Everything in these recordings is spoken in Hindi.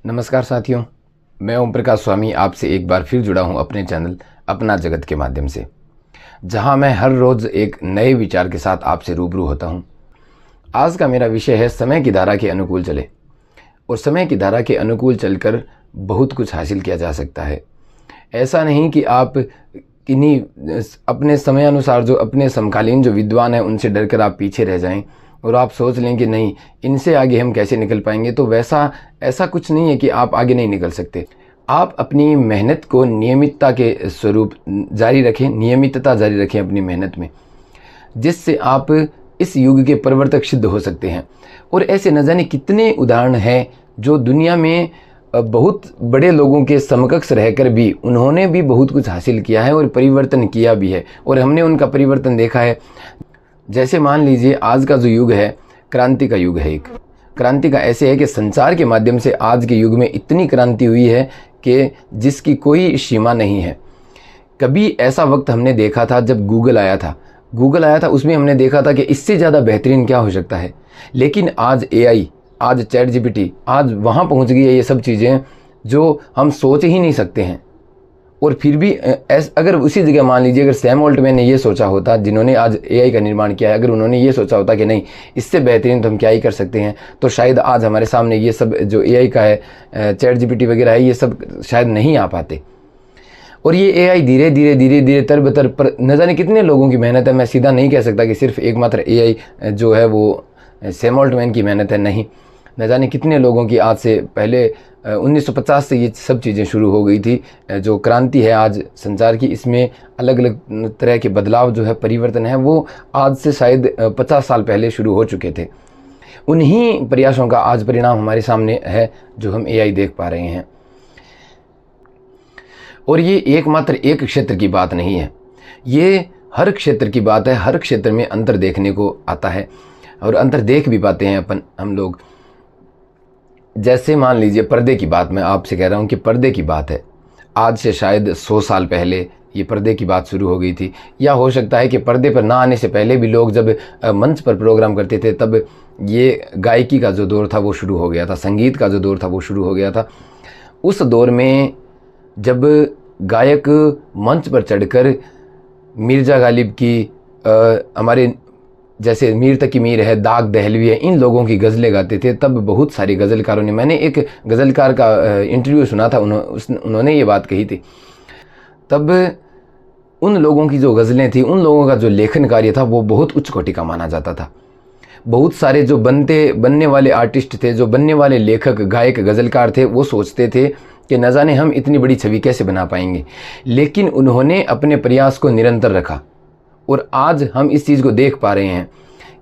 नमस्कार साथियों, मैं ओम प्रकाश स्वामी आपसे एक बार फिर जुड़ा हूं अपने चैनल अपना जगत के माध्यम से, जहां मैं हर रोज़ एक नए विचार के साथ आपसे रूबरू होता हूं। आज का मेरा विषय है समय की धारा के अनुकूल चले। और समय की धारा के अनुकूल चलकर बहुत कुछ हासिल किया जा सकता है। ऐसा नहीं कि आप किन्हीं अपने समय अनुसार जो अपने समकालीन जो विद्वान हैं उनसे डरकर आप पीछे रह जाएं और आप सोच लें कि नहीं, इनसे आगे हम कैसे निकल पाएंगे। तो ऐसा कुछ नहीं है कि आप आगे नहीं निकल सकते। आप अपनी मेहनत को नियमितता के स्वरूप जारी रखें, नियमितता जारी रखें अपनी मेहनत में, जिससे आप इस युग के प्रवर्तक सिद्ध हो सकते हैं। और ऐसे न जाने कितने उदाहरण हैं जो दुनिया में बहुत बड़े लोगों के समकक्ष रहकर भी उन्होंने भी बहुत कुछ हासिल किया है और परिवर्तन किया भी है, और हमने उनका परिवर्तन देखा है। जैसे मान लीजिए आज का जो युग है, क्रांति का युग है। एक क्रांति का ऐसे है कि संचार के माध्यम से आज के युग में इतनी क्रांति हुई है कि जिसकी कोई सीमा नहीं है। कभी ऐसा वक्त हमने देखा था जब गूगल आया था, उसमें हमने देखा था कि इससे ज़्यादा बेहतरीन क्या हो सकता है। लेकिन आज AI, आज चैट GPT, आज वहाँ पहुँच गई है ये सब चीज़ें जो हम सोच ही नहीं सकते हैं। और फिर भी अगर उसी जगह मान लीजिए अगर सैम ऑल्टमैन ने ये सोचा होता, जिन्होंने आज AI का निर्माण किया है, अगर उन्होंने ये सोचा होता कि नहीं, इससे बेहतरीन तो हम क्या ही कर सकते हैं, तो शायद आज हमारे सामने ये सब जो AI का है, चैट GPT वगैरह है, ये सब शायद नहीं आ पाते। और ये AI धीरे धीरे तरबतर पर न जाने कितने लोगों की मेहनत है। मैं सीधा नहीं कह सकता कि सिर्फ एकमात्र AI जो है वो सैम ऑल्टमैन की मेहनत है, नहीं। न जाने कितने लोगों की आज से पहले 1950 से ये सब चीज़ें शुरू हो गई थी। जो क्रांति है आज संचार की, इसमें अलग अलग तरह के बदलाव जो है, परिवर्तन है, वो आज से शायद 50 साल पहले शुरू हो चुके थे। उन्हीं प्रयासों का आज परिणाम हमारे सामने है जो हम AI देख पा रहे हैं। और ये एकमात्र एक क्षेत्र की बात नहीं है, ये हर क्षेत्र की बात है। हर क्षेत्र में अंतर देखने को आता है और अंतर देख भी पाते हैं हम लोग। जैसे मान लीजिए पर्दे की बात मैं आपसे कह रहा हूँ कि पर्दे की बात है, आज से शायद 100 साल पहले ये पर्दे की बात शुरू हो गई थी। या हो सकता है कि पर्दे पर ना आने से पहले भी लोग जब मंच पर प्रोग्राम करते थे तब ये गायकी का जो दौर था वो शुरू हो गया था, संगीत का जो दौर था वो शुरू हो गया था। उस दौर में जब गायक मंच पर चढ़कर मिर्ज़ा गालिब की, हमारे जैसे मीर तकी मीर है, दाग दहलवी है, इन लोगों की गज़लें गाते थे, तब बहुत सारे गज़लकारों ने, मैंने एक गज़लकार का इंटरव्यू सुना था, उन्होंने ये बात कही थी। तब उन लोगों की जो गज़लें थी, उन लोगों का जो लेखन कार्य था वो बहुत उच्च कोटि का माना जाता था। बहुत सारे जो बनने वाले आर्टिस्ट थे, जो बनने वाले लेखक, गायक, गज़लकार थे, वो सोचते थे कि न जाने हम इतनी बड़ी छवि कैसे बना पाएंगे। लेकिन उन्होंने अपने प्रयास को निरंतर रखा और आज हम इस चीज़ को देख पा रहे हैं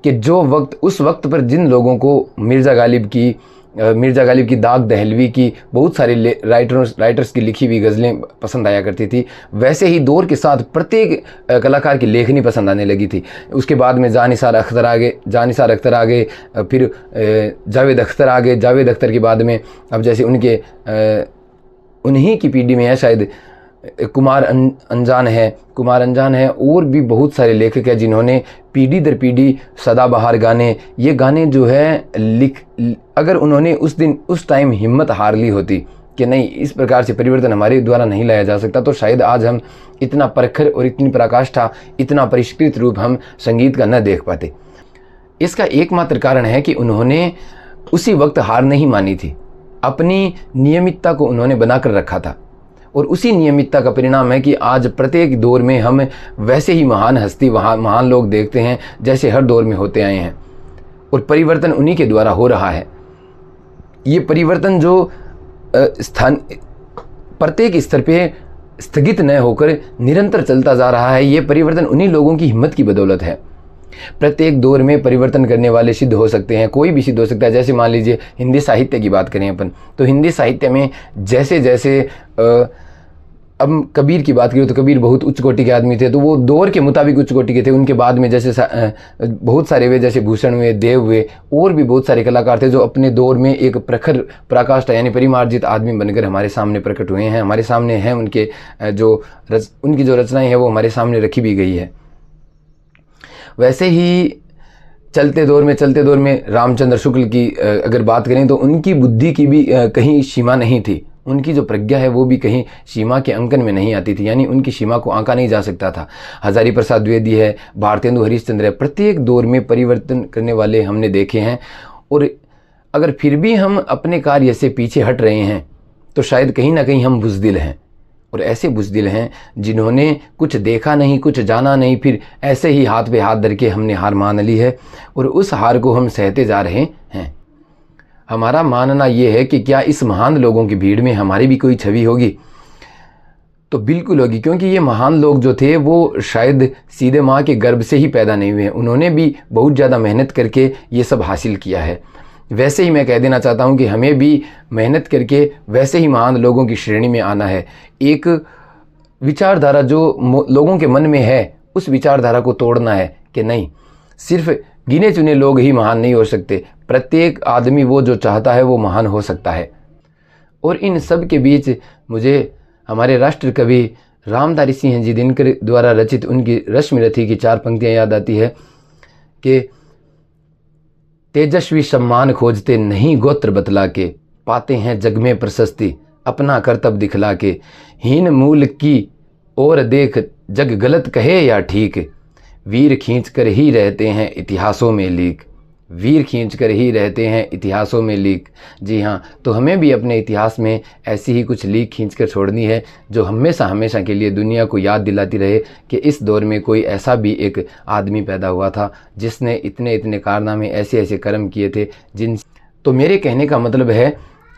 कि जो वक्त, उस वक्त पर जिन लोगों को मिर्ज़ा गालिब की, दाग दहलवी की, बहुत सारे राइटर्स की लिखी हुई गज़लें पसंद आया करती थी, वैसे ही दौर के साथ प्रत्येक कलाकार की लेखनी पसंद आने लगी थी। उसके बाद में जानिसार अख्तर आ गए, फिर जावेद अख्तर आ गए। जावेद अख्तर के बाद में अब जैसे उन्हीं की पीढ़ी में है शायद कुमार अंजान है, और भी बहुत सारे लेखक हैं जिन्होंने पीढ़ी दर पीढ़ी सदाबहार गाने, ये गाने जो है अगर उन्होंने उस टाइम हिम्मत हार ली होती कि नहीं, इस प्रकार से परिवर्तन हमारे द्वारा नहीं लाया जा सकता, तो शायद आज हम इतना प्रखर और इतनी पराकाष्ठा, इतना परिष्कृत रूप हम संगीत का न देख पाते। इसका एकमात्र कारण है कि उन्होंने उसी वक्त हार नहीं मानी थी, अपनी नियमितता को उन्होंने बनाकर रखा था। और उसी नियमितता का परिणाम है कि आज प्रत्येक दौर में हम वैसे ही महान हस्ती, महान लोग देखते हैं जैसे हर दौर में होते आए हैं, और परिवर्तन उन्हीं के द्वारा हो रहा है। ये परिवर्तन जो प्रत्येक स्तर पे स्थगित न होकर निरंतर चलता जा रहा है, ये परिवर्तन उन्हीं लोगों की हिम्मत की बदौलत है। प्रत्येक दौर में परिवर्तन करने वाले सिद्ध हो सकते हैं, कोई भी सिद्ध हो सकता है। जैसे मान लीजिए हिंदी साहित्य की बात करें अपन, तो हिंदी साहित्य में जैसे अब कबीर की बात करें तो कबीर बहुत उच्च कोटि के आदमी थे, तो वो दौर के मुताबिक उच्च कोटि के थे। उनके बाद में जैसे बहुत सारे हुए, जैसे भूषण हुए, देव हुए, और भी बहुत सारे कलाकार थे जो अपने दौर में एक प्रखर पराकाष्ठा यानी परिमार्जित आदमी बनकर हमारे सामने प्रकट हुए हैं, हमारे सामने हैं। उनकी जो रचनाएं हैं वो हमारे सामने रखी भी गई है। वैसे ही चलते दौर में रामचंद्र शुक्ल की अगर बात करें तो उनकी बुद्धि की भी कहीं सीमा नहीं थी। उनकी जो प्रज्ञा है वो भी कहीं सीमा के अंकन में नहीं आती थी, यानी उनकी सीमा को आंका नहीं जा सकता था। हजारी प्रसाद द्विवेदी है, भारतेंदु हरिश्चंद्र है, प्रत्येक दौर में परिवर्तन करने वाले हमने देखे हैं। और अगर फिर भी हम अपने कार्य से पीछे हट रहे हैं तो शायद कहीं ना कहीं हम बुज़दिल हैं। और ऐसे बुज़दिल हैं जिन्होंने कुछ देखा नहीं, कुछ जाना नहीं, फिर ऐसे ही हाथ पे हाथ धर के हमने हार मान ली है और उस हार को हम सहते जा रहे हैं। हमारा मानना ये है कि क्या इस महान लोगों की भीड़ में हमारी भी कोई छवि होगी? तो बिल्कुल होगी, क्योंकि ये महान लोग जो थे वो शायद सीधे माँ के गर्भ से ही पैदा नहीं हुए। उन्होंने भी बहुत ज़्यादा मेहनत करके ये सब हासिल किया है। वैसे ही मैं कह देना चाहता हूँ कि हमें भी मेहनत करके वैसे ही महान लोगों की श्रेणी में आना है। एक विचारधारा जो लोगों के मन में है उस विचारधारा को तोड़ना है कि नहीं, सिर्फ गिने चुने लोग ही महान नहीं हो सकते, प्रत्येक आदमी वो जो चाहता है वो महान हो सकता है। और इन सब के बीच मुझे हमारे राष्ट्र कवि रामधारी सिंह जी दिनकर द्वारा रचित उनकी रश्मि रथी की 4 पंक्तियाँ याद आती है कि तेजस्वी सम्मान खोजते नहीं गोत्र बतला के, पाते हैं जग में प्रशस्ति अपना कर्तव्य दिखला के, हीन मूल की और देख जग गलत कहे या ठीक, वीर खींच कर ही रहते हैं इतिहासों में लीक, वीर खींच कर ही रहते हैं इतिहासों में लीक। जी हाँ, तो हमें भी अपने इतिहास में ऐसी ही कुछ लीक खींच कर छोड़नी है जो हमेशा हमेशा के लिए दुनिया को याद दिलाती रहे कि इस दौर में कोई ऐसा भी एक आदमी पैदा हुआ था जिसने इतने इतने कारनामे ऐसे ऐसे कर्म किए थे जिन। तो मेरे कहने का मतलब है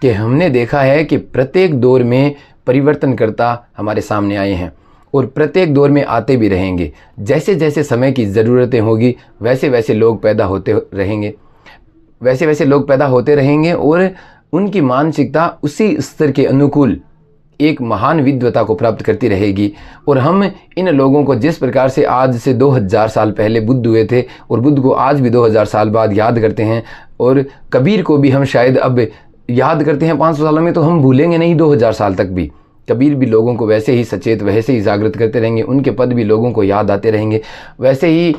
कि हमने देखा है कि प्रत्येक दौर में परिवर्तनकर्ता हमारे सामने आए हैं और प्रत्येक दौर में आते भी रहेंगे। जैसे जैसे समय की ज़रूरतें होगी वैसे वैसे लोग पैदा होते रहेंगे और उनकी मानसिकता उसी स्तर के अनुकूल एक महान विद्वता को प्राप्त करती रहेगी। और हम इन लोगों को जिस प्रकार से आज से 2000 साल पहले बुद्ध हुए थे और बुद्ध को आज भी 2000 साल बाद याद करते हैं, और कबीर को भी हम शायद अब याद करते हैं 500 सालों में, तो हम भूलेंगे नहीं 2000 साल तक भी। कबीर भी लोगों को वैसे ही सचेत, वैसे ही जागृत करते रहेंगे, उनके पद भी लोगों को याद आते रहेंगे। वैसे ही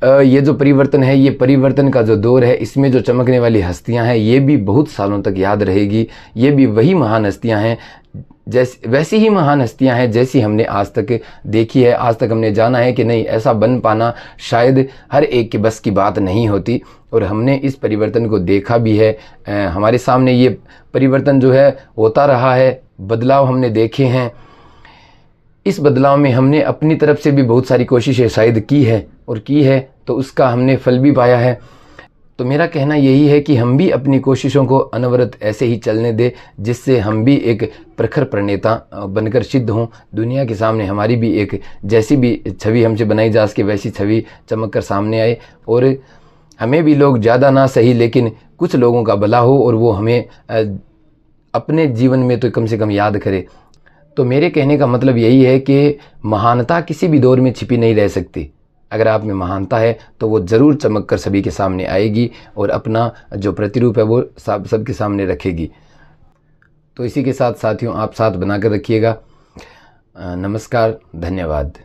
ये जो परिवर्तन है, ये परिवर्तन का जो दौर है, इसमें जो चमकने वाली हस्तियां हैं ये भी बहुत सालों तक याद रहेगी। ये भी वही महान हस्तियां हैं, वैसी ही महान हस्तियां हैं जैसी हमने आज तक देखी है। आज तक हमने जाना है कि नहीं, ऐसा बन पाना शायद हर एक के बस की बात नहीं होती, और हमने इस परिवर्तन को देखा भी है। हमारे सामने ये परिवर्तन जो है होता रहा है, बदलाव हमने देखे हैं। इस बदलाव में हमने अपनी तरफ से भी बहुत सारी कोशिशें शायद की है तो उसका हमने फल भी पाया है। तो मेरा कहना यही है कि हम भी अपनी कोशिशों को अनवरत ऐसे ही चलने दें, जिससे हम भी एक प्रखर प्रणेता बनकर सिद्ध हों। दुनिया के सामने हमारी भी एक जैसी भी छवि हमसे बनाई जा सके वैसी छवि चमक कर सामने आए, और हमें भी लोग ज़्यादा ना सही लेकिन कुछ लोगों का भला हो और वो हमें अपने जीवन में तो कम से कम याद करे। तो मेरे कहने का मतलब यही है कि महानता किसी भी दौर में छिपी नहीं रह सकती। अगर आप में महानता है तो वो ज़रूर चमक कर सभी के सामने आएगी और अपना जो प्रतिरूप है वो सबके सामने रखेगी। तो इसी के साथ साथियों, आप साथ बनाकर रखिएगा। नमस्कार, धन्यवाद।